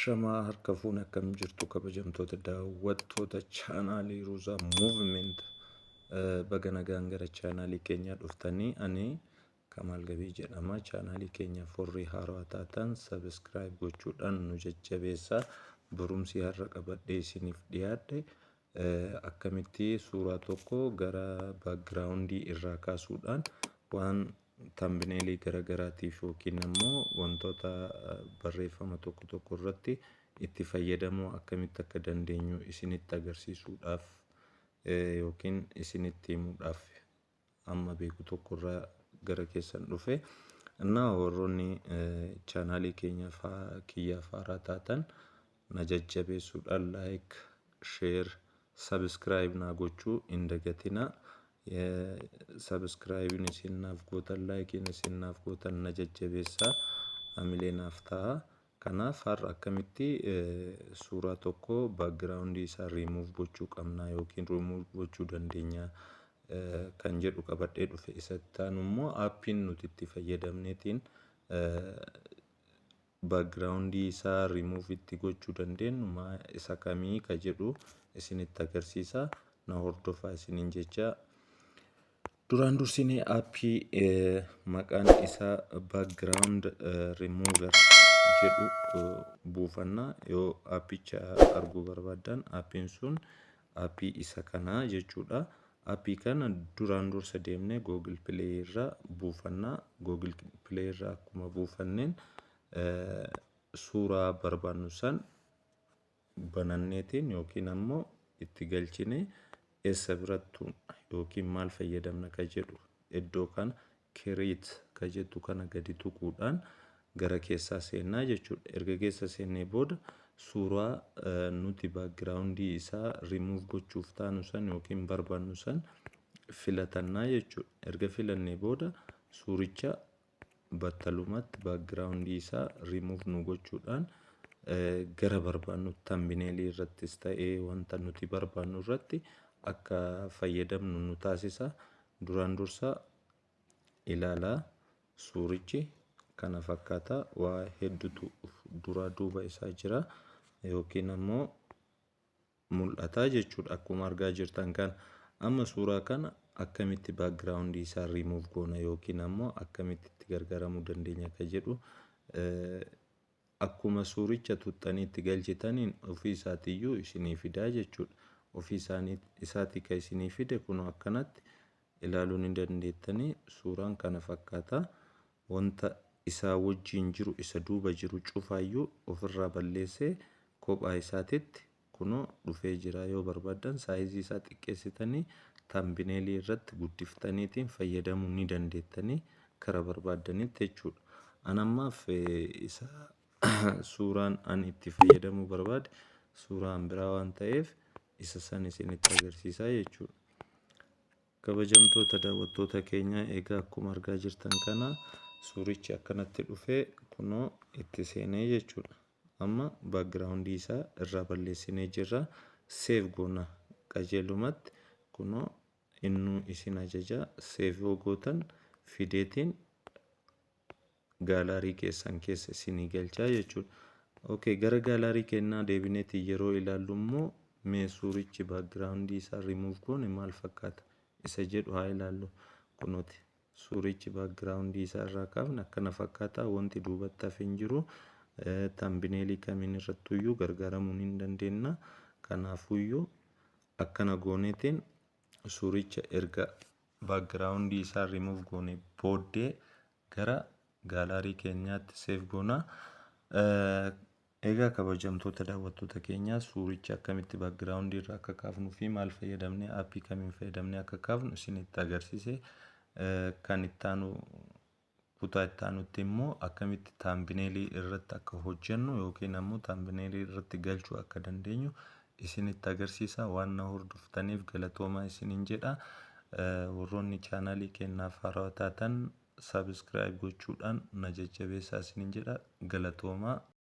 Ashamaa harka fuune akkam jirtu kabajamtoota daawwattoota chaanaalii Ruuzaa Muuvimenti. Baga nagaan gara chaanaalii keenyaa dhuftanii ani Kamaal Gabii jedhama. Chaanaalii keenya forrii haarawaa taatan sabiskiraayib gochuudhaan nu jajjabeessaa. Barumsi har'a qabadhee isiniif dhiyaadhe akkamitti suuraa tokko gara baakgiraawundii irraa kaasuudhaan waan tambineelii garagaraatiif yookiin immoo wantoota barreeffama tokko tokko irratti itti fayyadamuu akkamitti akka dandeenyu isinitti agarsiisuudhaaf yookiin isinitti himuudhaaf amma beeku tokko irraa gara keessan dhufe. Innaa warroonni chaanaalii keenya kiyyaaf haaraa taatan na jajjabeessuudhaan laayik, sheer, sabiskiraayib naa gochuu hin dagatinaa. Sabiskiraayibin isinnaaf gootan, laayikiin isinnaaf gootan na jajjabeessaa, hamilee naaf ta'a. Kanaaf har'a akkamitti suuraa tokko baakgiraawundii isaa riimuuf gochuu qabna yookiin riimuuf gochuu dandeenya kan jedhu qabadhee dhufe. Isa ittaanu immoo aappiin nuti itti fayyadamneetiin baakgiraawundii isaa riimuuf itti gochuu dandeenyu isa kamii ka jedhu isinitti agarsiisa. Na hordofaa isiniin jecha. Duraan dursinee aappii maqaan isaa baakgiraawund riimuuver jedhu buufanna. Yoo aappicha arguu barbaadan aappiin sun aappii isa kanaa jechuudha. Aappii kana duraan dursa deemnee Google Play irraa buufanna. Google Play irraa akkuma buufanneen suuraa barbaannu san bananneetiin yookiin ammoo itti galchine eessa birattu yookiin maal fayyadamna ka jedhu iddoo kana create ka jettu kana gadi tuquudhaan gara keessaa seennaa jechuudha. Erga keessa seennee booda suuraa nuti baakgiraawundii isaa riimuuf gochuuf taanu san yookiin barbaannu san filatannaa jechuudha. Erga filannee booda suuricha battalumatti baakgiraawundii isaa riimuuf nu gochuudhaan gara barbaannu tambineelii irrattis ta'ee wanta nuti barbaannu irratti akka fayyadamnu nu taasisa. Duraan dursa ilaalaa suurichi kana fakkaata. Waa hedduutu duraa duuba isaa jira yookiin ammoo mul'ata jechuudha. Akkuma argaa jirtan kana amma suuraa kana akkamitti baakgiraawundii isaa riimuuf goona yookiin ammoo akkamitti itti gargaaramuu dandeenya ka jedhu akkuma suuricha tuttanii itti galchitaniin ofii isaatiiyyuu isinii fidaa jechuudha. Ofii isaatii ka isinii fide kun akkanatti ilaaluu ni dandeettanii. Suuraan kana fakkaata. Wanta isaa wajjin jiru isa duuba jiru cufaayyuu ofirraa balleessee kophaa isaatitti kunoo dhufee jira. Yoo barbaadan saayizii isaa xiqqeessitanii tambineelii irratti guddiftaniitiin fayyadamuu ni dandeettanii kara barbaadanitti jechuudha. Anammaaf isa suuraan ani itti fayyadamuu barbaade suuraan biraa waan ta'eef isa san isinitti agarsiisaa jechuudha. Kabajamtoota daawwattoota keenya egaa akkuma argaa jirtan kana suurichi akkanatti dhufee kunoo itti seenee jechuudha. Amma baakgiraawundii isaa irraa balleessinee jirra. Seef goona qajeelumatti kunoo innuu isin ajajaa. Seef yoo gootan fideetiin gaalaarii keessan keessa isinii galchaa jechuudha. Okay, gara gaalaarii kennaa deebineetii yeroo ilaallu immoo mee suurichi baakgiraawundii isaa riimuuf goone maal fakkaata isa jedhu haa ilaallu. Kunooti suurichi baakgiraawundii isaa irraa kaafne akkana fakkaata. Wanti duubatti hafe hin jiru. Tambineelii kamiin irrattuyyuu gargaaramuu ni dandeenya. Kanaafuyyuu akkana gooneetiin suuricha erga baakgiraawundii isaa riimuuf goone booddee gara gaalaarii keenyaatti seef goona. Egaa kabajamtoota daawwattoota keenyaa suuricha akkamitti baakgiraawundii irraa akka kaafnuu fi maal fayyadamnee aappii kamiin fayyadamnee akka kaafnu isinitti agarsiise. Kan ittaanu kutaa ittaanutti immoo akkamitti tambineelii irratti akka hojjennu yookiin ammoo tambineelii irratti galchuu akka dandeenyu isinitti agarsiisa. Waan na hordoftaniif galatoomaa isiniin jedha. Warroonni chaanaalii keenyaaf haarawaa taatan sabiskiraayib gochuudhaan na jajjabeessaa isiniin jedha. Galatoomaa.